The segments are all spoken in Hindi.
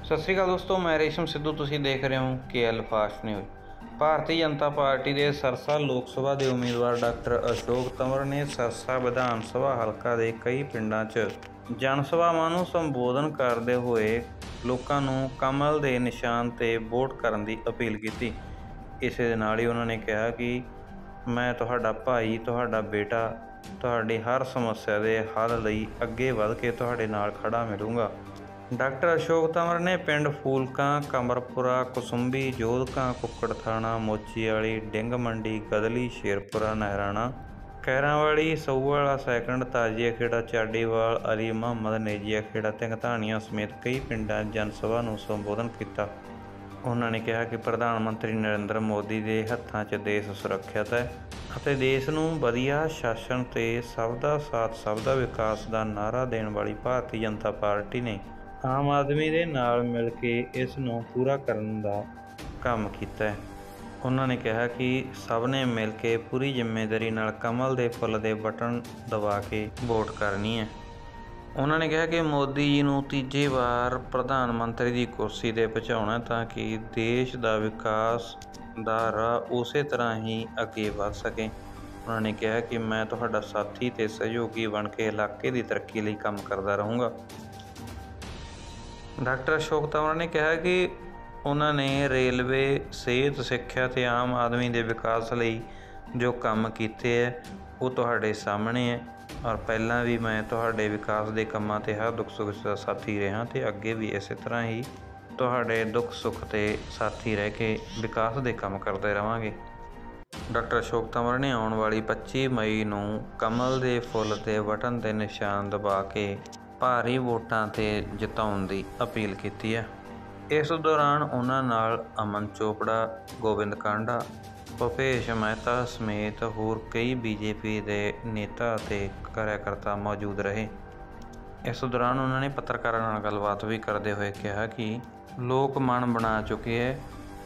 सत श्री अकाल दोस्तों, मैं रेशम सिद्धू। ਤੁਸੀਂ ਦੇਖ ਰਹੇ ਹੋ KL fast news. Bharatiya Janata party ਦੇ ਸਰਸਾ ਲੋਕ ਸਭਾ ਦੇ ਉਮੀਦਵਾਰ ਡਾਕਟਰ ਅਸ਼ੋਕ ਤੰਵਰ ਨੇ ਸਰਸਾ ਵਿਧਾਨ ਸਭਾ ਹਲਕਾ ਦੇ ਕਈ ਪਿੰਡਾਂ 'ਚ ਜਨ ਸਭਾਵਾਂ ਨੂੰ ਸੰਬੋਧਨ ਕਰਦੇ ਹੋਏ ਲੋਕਾਂ ਨੂੰ ਕਮਲ ਦੇ ਨਿਸ਼ਾਨ 'ਤੇ ਵੋਟ ਕਰਨ ਦੀ ਅਪੀਲ ਕੀਤੀ। ਇਸੇ ਦੇ ਨਾਲ ਹੀ ਉਹਨਾਂ ਨੇ ਕਿਹਾ ਕਿ ਮੈਂ ਤੁਹਾਡਾ ਭਾਈ, ਤੁਹਾਡਾ ਬੇਟਾ, ਤੁਹਾਡੀ ਹਰ ਸਮੱਸਿਆ ਦੇ ਹੱਲ ਲਈ ਅੱਗੇ ਵਧ ਕੇ ਤੁਹਾਡੇ ਨਾਲ ਖੜਾ ਮਿਲੂੰਗਾ। ਡਾਕਟਰ ਅਸ਼ੋਕ ਤੰਵਰ ਨੇ ਪਿੰਡ ਫੂਲਕਾਂ, ਕਮਰਪੁਰਾ, ਕਸੁੰਬੀ, ਜੋਧਕਾਂ, ਕੁੱਕੜ ਥਾਣਾ, ਮੋਚੀ ਵਾਲੀ, ਡਿੰਗ ਮੰਡੀ, ਗਦਲੀ, ਸ਼ੇਰਪੁਰਾ, ਨਹਿਰਾਣਾ, ਖੈਰਾਂਵਾਲੀ, ਸਊਵਾਲਾ ਸੈਕੰਡ, ਤਾਜੀਆ ਖੇੜਾ, ਚਾਡੀਵਾਲ, ਅਲੀ ਮੁਹੰਮਦ, ਨੇਜੀਆ ਖੇੜਾ, ਤਿੰਗਧਾਣੀਆਂ ਸਮੇਤ ਕਈ ਪਿੰਡਾਂ ਜਨ ਸਭਾ ਨੂੰ ਸੰਬੋਧਨ ਕੀਤਾ। ਉਹਨਾਂ ਨੇ ਕਿਹਾ ਕਿ ਪ੍ਰਧਾਨ ਮੰਤਰੀ ਨਰਿੰਦਰ ਮੋਦੀ ਦੇ ਹੱਥਾਂ 'ਚ ਦੇਸ਼ ਸੁਰੱਖਿਅਤ ਹੈ ਅਤੇ ਦੇਸ਼ ਨੂੰ ਵਧੀਆ ਸ਼ਾਸਨ ਤੇ ਸਭ ਦਾ ਸਾਥ, ਸਭ ਦਾ ਵਿਕਾਸ ਦਾ ਨਾਅਰਾ ਦੇਣ ਵਾਲੀ ਭਾਰਤੀ ਜਨਤਾ ਪਾਰਟੀ ਨੇ ਆਮ ਆਦਮੀ ਦੇ ਨਾਲ ਮਿਲ ਕੇ ਇਸ ਨੂੰ ਪੂਰਾ ਕਰਨ ਦਾ ਕੰਮ ਕੀਤਾ ਹੈ। ਉਹਨਾਂ ਨੇ ਕਿਹਾ ਕਿ ਸਭ ਨੇ ਮਿਲ ਕੇ ਪੂਰੀ ਜ਼ਿੰਮੇਵਾਰੀ ਨਾਲ ਕਮਲ ਦੇ ਫੁੱਲ ਦੇ ਬਟਨ ਦਬਾ ਕੇ ਵੋਟ ਕਰਨੀ ਹੈ। ਉਹਨਾਂ ਨੇ ਕਿਹਾ ਕਿ ਮੋਦੀ ਜੀ ਨੂੰ ਤੀਜੀ ਵਾਰ ਪ੍ਰਧਾਨ ਮੰਤਰੀ ਦੀ ਕੁਰਸੀ 'ਤੇ ਪਹੁੰਚਾਉਣਾ ਤਾਂ ਕਿ ਦੇਸ਼ ਦਾ ਵਿਕਾਸ ਦਾ ਰਾਹ ਉਸੇ ਤਰ੍ਹਾਂ ਹੀ ਅੱਗੇ ਵੱਧ ਸਕੇ। ਉਹਨਾਂ ਨੇ ਕਿਹਾ ਕਿ ਮੈਂ ਤੁਹਾਡਾ ਸਾਥੀ ਤੇ ਸਹਿਯੋਗੀ ਬਣ ਕੇ ਇਲਾਕੇ ਦੀ ਤਰੱਕੀ ਲਈ ਕੰਮ ਕਰਦਾ ਰਹੂੰਗਾ। ਡਾਕਟਰ ਅਸ਼ੋਕ ਤੰਵਰ ਨੇ ਕਿਹਾ ਕਿ ਉਹਨਾਂ ਨੇ ਰੇਲਵੇ, ਸਿਹਤ, ਸਿੱਖਿਆ ਅਤੇ ਆਮ ਆਦਮੀ ਦੇ ਵਿਕਾਸ ਲਈ ਜੋ ਕੰਮ ਕੀਤੇ ਹੈ ਉਹ ਤੁਹਾਡੇ ਸਾਹਮਣੇ ਹੈ ਔਰ ਪਹਿਲਾਂ ਵੀ ਮੈਂ ਤੁਹਾਡੇ ਵਿਕਾਸ ਦੇ ਕੰਮਾਂ 'ਤੇ ਹਰ ਦੁੱਖ ਸੁੱਖ ਦਾ ਸਾਥੀ ਰਿਹਾ ਅਤੇ ਅੱਗੇ ਵੀ ਇਸੇ ਤਰ੍ਹਾਂ ਹੀ ਤੁਹਾਡੇ ਦੁੱਖ ਸੁੱਖ 'ਤੇ ਸਾਥੀ ਰਹਿ ਕੇ ਵਿਕਾਸ ਦੇ ਕੰਮ ਕਰਦੇ ਰਹਾਂਗੇ। ਡਾਕਟਰ ਅਸ਼ੋਕ ਤੰਵਰ ਨੇ ਆਉਣ ਵਾਲੀ 25 ਮਈ ਨੂੰ ਕਮਲ ਦੇ ਫੁੱਲ 'ਤੇ ਬਟਨ 'ਤੇ ਨਿਸ਼ਾਨ ਦਬਾ ਕੇ ਭਾਰੀ ਵੋਟਾਂ 'ਤੇ ਜਿਤਾਉਣ ਦੀ ਅਪੀਲ ਕੀਤੀ ਹੈ। ਇਸ ਦੌਰਾਨ ਉਹਨਾਂ ਨਾਲ ਅਮਨ ਚੋਪੜਾ, ਗੋਬਿੰਦ ਕਾਂਡਾ, ਭੁਪੇਸ਼ ਮਹਿਤਾ ਸਮੇਤ ਹੋਰ ਕਈ BJP ਦੇ ਨੇਤਾ ਅਤੇ ਕਾਰਿਆਕਰਤਾ ਮੌਜੂਦ ਰਹੇ। ਇਸ ਦੌਰਾਨ ਉਹਨਾਂ ਨੇ ਪੱਤਰਕਾਰਾਂ ਨਾਲ ਗੱਲਬਾਤ ਵੀ ਕਰਦੇ ਹੋਏ ਕਿਹਾ ਕਿ ਲੋਕ ਮਨ ਬਣਾ ਚੁੱਕੇ ਹੈ,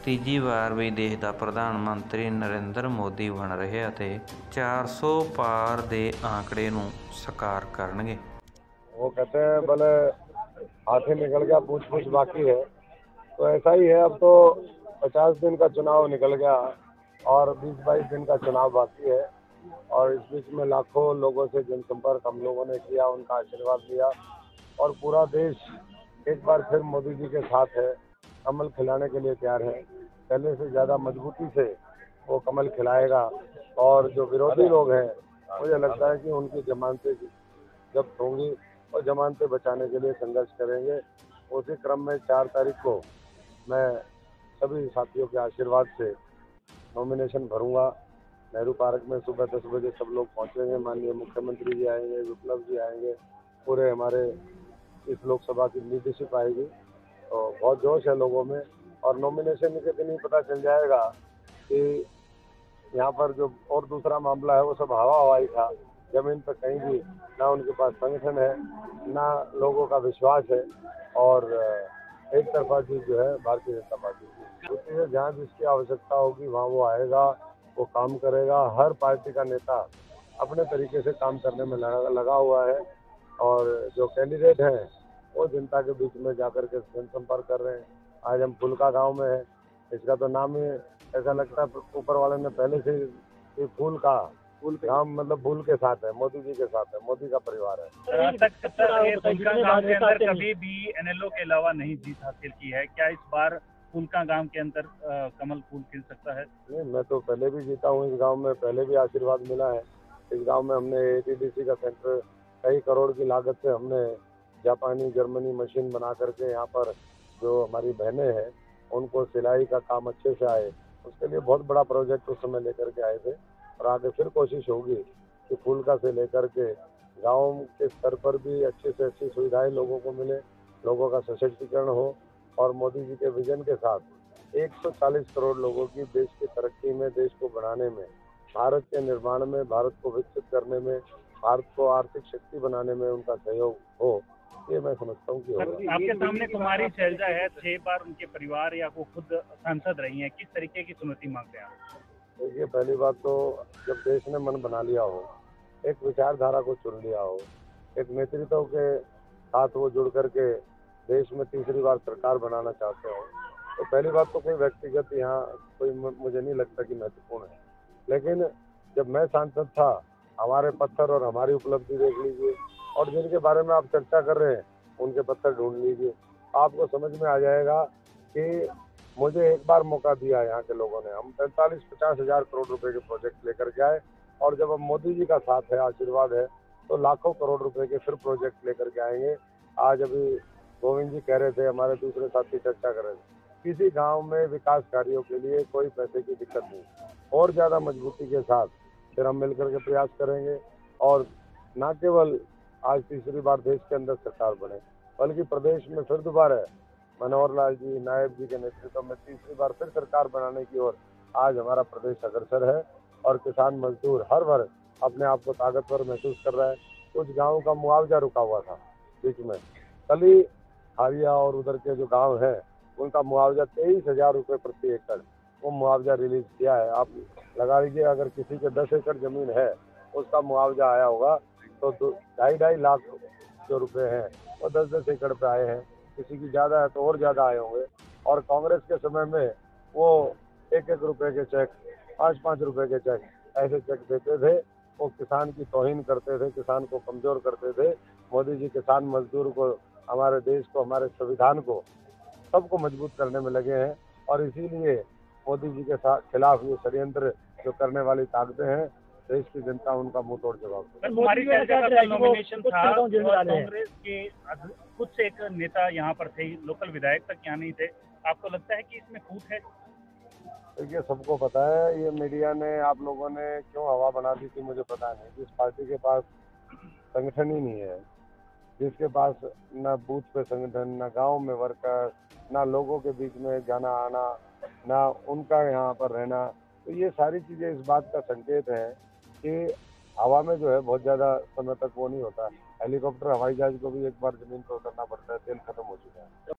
ਤੀਜੀ ਵਾਰ ਵੀ ਦੇਸ਼ ਦਾ ਪ੍ਰਧਾਨ ਮੰਤਰੀ ਨਰਿੰਦਰ ਮੋਦੀ ਬਣ ਰਹੇ ਅਤੇ 400 ਪਾਰ ਦੇ ਆંકੜੇ ਨੂੰ ਸਾਕਾਰ ਕਰਨਗੇ। वो कहते हैं भले हाथी निकल गया पूछ पूछ बाकी है, तो ऐसा ही है। अब तो 50 दिन का चुनाव निकल गया और 20-22 दिन का चुनाव बाकी है और इस बीच में लाखों लोगों से जनसंपर्क हम लोगों ने किया, उनका आशीर्वाद लिया और पूरा देश एक बार फिर मोदी जी के साथ है, कमल खिलाने के लिए तैयार है। पहले से ज़्यादा मजबूती से वो कमल खिलाएगा और जो विरोधी लोग हैं मुझे लगता है कि उनकी जमानतें जब्त होंगी और जमानतें बचाने के लिए संघर्ष करेंगे। उसी क्रम में 4 तारीख को मैं सभी साथियों के आशीर्वाद से नॉमिनेशन भरूंगा। नेहरू पार्क में सुबह 10 बजे सब लोग पहुंचेंगे। माननीय मुख्यमंत्री जी आएंगे, विप्लव जी आएंगे, पूरे हमारे इस लोकसभा की लीडरशिप आएगी। तो बहुत जोश है लोगों में और नॉमिनेशन के दिन ही पता चल जाएगा कि यहाँ पर जो और दूसरा मामला है वो सब हवा हवाई था। जमीन पर कहीं भी ना उनके पास संगठन है, ना लोगों का विश्वास है और एक तरफा जीत जो है भारतीय जनता पार्टी की होती है। जहाँ जिसकी आवश्यकता होगी वहाँ वो आएगा, वो काम करेगा। हर पार्टी का नेता अपने तरीके से काम करने में लगा हुआ है और जो कैंडिडेट हैं वो जनता के बीच में जाकर के जनसंपर्क कर रहे हैं। आज हम फूलका गाँव में है, इसका तो नाम ही ऐसा लगता है ऊपर वाले ने पहले से ही फूल गाँव मतलब फूल के साथ है, मोदी जी के साथ है, मोदी का परिवार है। फूलका गांव के अंदर कभी भी NLO के अलावा नहीं जीत हासिल की है, क्या इस बार फूलका गांव के अंदर कमल फूल खिल सकता है? नहीं, मैं तो पहले भी जीता हूँ इस गांव में, पहले भी आशीर्वाद मिला है। इस गांव में हमने ATDC का सेंटर कई करोड़ की लागत से हमने जापानी जर्मनी मशीन बना करके यहाँ पर जो हमारी बहनें हैं उनको सिलाई का काम अच्छे से आए, उसके लिए बहुत बड़ा प्रोजेक्ट उस समय लेकर के आए थे और आगे फिर कोशिश होगी कि फूलका से लेकर के गांव के स्तर पर भी अच्छी से अच्छी सुविधाएं लोगों को मिले, लोगों का सशक्तिकरण हो और मोदी जी के विजन के साथ 140 करोड़ लोगों की देश की तरक्की में, देश को बढ़ाने में, भारत के निर्माण में, भारत को विकसित करने में, भारत को आर्थिक शक्ति बनाने में उनका सहयोग हो, ये मैं समझता हूँ कि होगा। आपके सामने कुमारी शैलजा है, 6 बार उनके परिवार या वो खुद सांसद रही हैं, किस तरीके की चुनौती मांगते हैं आप? देखिए, पहली बात तो जब देश ने मन बना लिया हो, एक विचारधारा को चुन लिया हो, एक नेतृत्व के साथ वो जुड़ करके देश में तीसरी बार सरकार बनाना चाहते हो, तो पहली बात तो कोई व्यक्तिगत यहाँ कोई मुझे नहीं लगता कि महत्वपूर्ण है। लेकिन जब मैं सांसद था, हमारे पत्थर और हमारी उपलब्धि देख लीजिए, और जिनके बारे में आप चर्चा कर रहे हैं उनके पत्थर ढूंढ लीजिए, आपको समझ में आ जाएगा कि मुझे एक बार मौका दिया यहाँ के लोगों ने। हम 45-50 हज़ार करोड़ रुपए के प्रोजेक्ट लेकर के आए, और जब अब मोदी जी का साथ है, आशीर्वाद है, तो लाखों करोड़ रुपए के फिर प्रोजेक्ट लेकर के आएंगे। आज अभी गोविंद जी कह रहे थे, हमारे दूसरे साथी चर्चा कर रहे थे, किसी गांव में विकास कार्यों के लिए कोई पैसे की दिक्कत नहीं, और ज़्यादा मजबूती के साथ फिर हम मिलकर के प्रयास करेंगे। और न केवल आज तीसरी बार देश के अंदर सरकार बने, बल्कि प्रदेश में फिर दोबारा मनोहर लाल जी, नायब जी के नेतृत्व में तीसरी बार फिर सरकार बनाने की ओर आज हमारा प्रदेश अग्रसर है। और किसान मजदूर हर वर्ग अपने आप को ताकतवर महसूस कर रहा है। कुछ गाँव का मुआवजा रुका हुआ था बीच में, कल ही हारिया और उधर के जो गांव हैं उनका मुआवजा 23,000 रुपये प्रति एकड़ वो मुआवजा रिलीज किया है। आप लगा लीजिए, अगर किसी के 10 एकड़ जमीन है उसका मुआवजा आया होगा तो 2.5 लाख जो रुपए हैं वो 10-10 एकड़ पे आए हैं। किसी की ज़्यादा है तो और ज़्यादा आए होंगे। और कांग्रेस के समय में वो 1-1 रुपये के चेक, 5-5 रुपये के चेक, ऐसे चेक देते थे। वो किसान की तौहीन करते थे, किसान को कमज़ोर करते थे। मोदी जी किसान मजदूर को, हमारे देश को, हमारे संविधान को, सबको मजबूत करने में लगे हैं। और इसीलिए मोदी जी के खिलाफ ये षड्यंत्र जो करने वाली ताकतें हैं, देश की जनता उनका मुंह तोड़ जवाब देगी। हमारी चर्चा का नॉमिनेशन था, कांग्रेस के कुछ एक नेता यहाँ पर थे, लोकल विधायक तक यहाँ नहीं थे। आपको लगता है कि इसमें फूट है? देखिए, सबको पता है, ये मीडिया ने, आप लोगों ने क्यों हवा बना दी थी मुझे पता नहीं। जिस पार्टी के पास संगठन ही नहीं है, जिसके पास न बूथ पे संगठन, न गांव में वर्कर, ना लोगों के बीच में जाना आना, ना उनका यहाँ पर रहना, तो ये सारी चीज़ें इस बात का संकेत है कि हवा में जो है बहुत ज़्यादा समय तक वो नहीं होता। हेलीकॉप्टर, हवाई जहाज को भी एक बार ज़मीन पर उतरना पड़ता है, तेल खत्म हो चुका है।